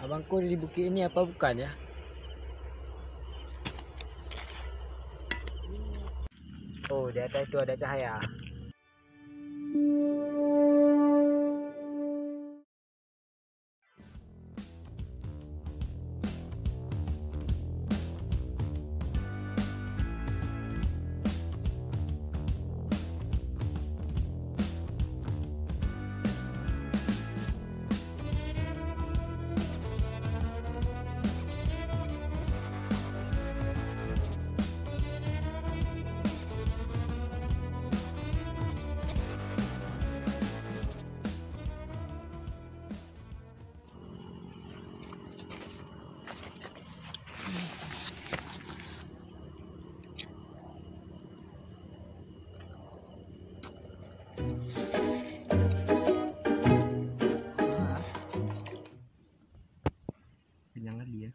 Abangku di bukit ini apa bukan ya? Oh, di atas itu ada cahaya. Kenyang kali ya.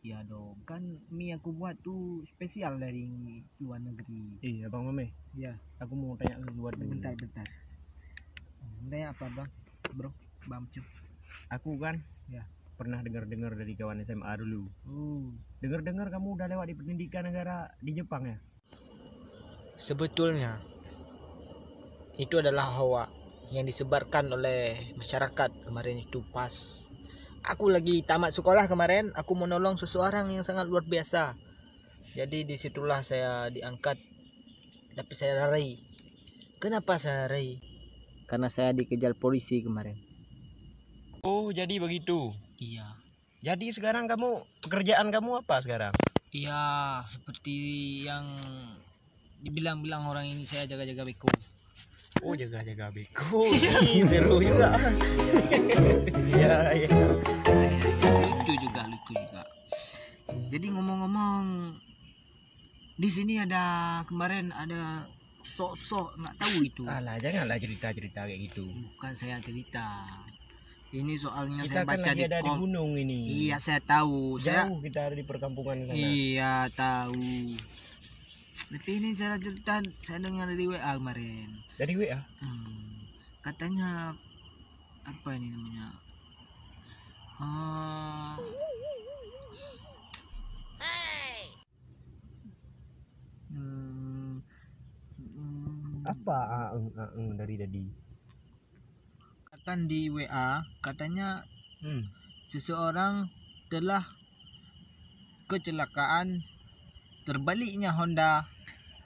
Iya dong, kan mie aku buat tuh spesial dari luar negeri. Iya Bang Mame. Iya, aku mau tanya luar negeri. Bentar. Tanya apa Bang? Bro, Bang Cu. Aku kan ya pernah dengar-dengar dari kawan SMA dulu. Dengar-dengar kamu udah lewat di pendidikan negara di Jepang ya? Sebetulnya itu adalah hoax yang disebarkan oleh masyarakat kemarin itu pas aku lagi tamat sekolah kemarin. Aku menolong seseorang yang sangat luar biasa. Jadi disitulah saya diangkat, tapi saya lari. Kenapa saya lari? Karena saya dikejar polisi kemarin. Oh, jadi begitu. Iya. Jadi sekarang pekerjaan kamu apa sekarang? Iya, seperti yang dibilang-bilang orang ini, saya jaga-jaga beko. Oh, jaga-jaga beko. Seru juga. Iya. Lucu juga. Jadi ngomong-ngomong, di sini kemarin ada sok-sok nggak tahu itu. Alah, janganlah cerita-cerita kayak gitu. Bukan saya cerita. Ini soalnya Kita saya baca kan lagi ada di gunung ini. Iya, saya tahu. Jauh kita ada di perkampungan sana. Iya, tahu. Tapi ini saya cerita, saya dengar dari WA kemarin. Dari WA? Katanya apa ini namanya? Apa dari tadi? Kan di WA katanya seseorang telah kecelakaan, terbaliknya Honda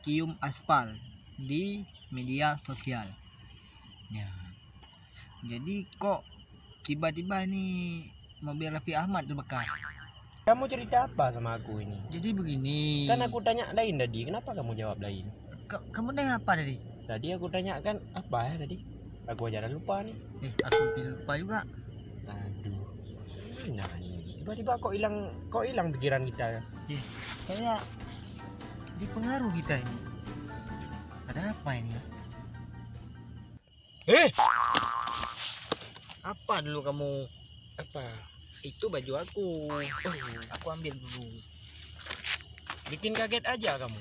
cium aspal di media sosial. Ya. Jadi kok tiba-tiba ini mobil Raffi Ahmad terbakar? Kamu cerita apa sama aku ini? Jadi begini. Kan aku tanya lain tadi, kenapa kamu jawab lain? Kamu tanya apa tadi? Tadi aku tanyakan apa ya tadi? Aku aja lupa nih. Aku lupa juga. Aduh. Nah ini tiba-tiba kok hilang pikiran kita. Kayak dipengaruh kita ini. Ada apa ini? Apa dulu kamu? Apa? Itu baju aku. Aku ambil dulu. Bikin kaget aja kamu.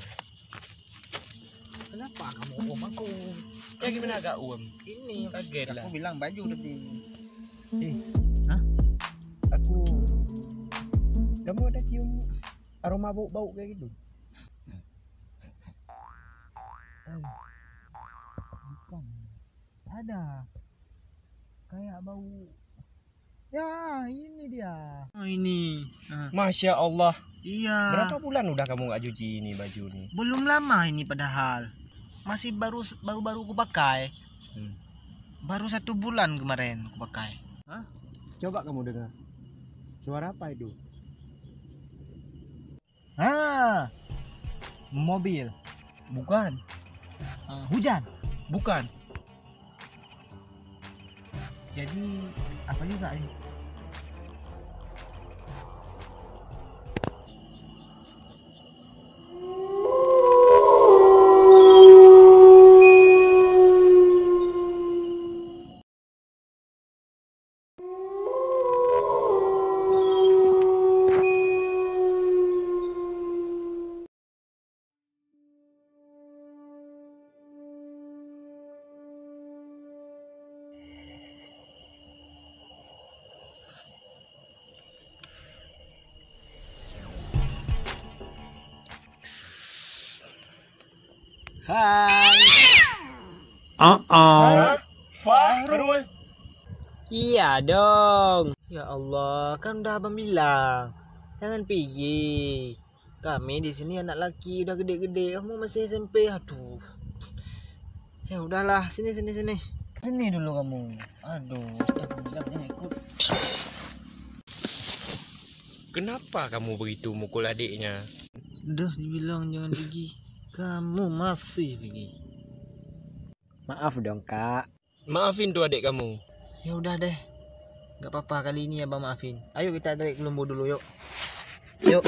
Kenapa kamu om aku? Ya gimana agak Ini kaget lah. aku bilang baju tadi. Aku. Kamu ada cium aroma bau kayak gitu? Bukan. Ada. Kayak bau. Ya, ini dia. Oh, ini. Masya Allah. Iya. Berapa bulan udah kamu nggak cuci ini baju nih? Belum lama ini padahal. Masih baru aku pakai. Baru 1 bulan kemarin aku pakai. Coba kamu dengar. Suara apa itu? Mobil. Bukan. Hujan. Bukan. Jadi apa juga ini? Hai. Fahrul. Iya dong. Ya Allah, kan udah abang bilang jangan pergi. Kami di sini anak laki udah gede-gede, kamu masih SMP. Aduh. Ya udahlah, sini. Sini dulu kamu. Aduh, aku bilang jangan ikut. Kenapa kamu begitu mukul adiknya? Udah dibilang jangan pergi. Kamu masih pergi. Maaf dong, Kak. Maafin tuh adik kamu. Ya udah deh. Gak apa-apa kali ini abang maafin. Ayo kita tarik ke Lumbu dulu yuk. Yuk.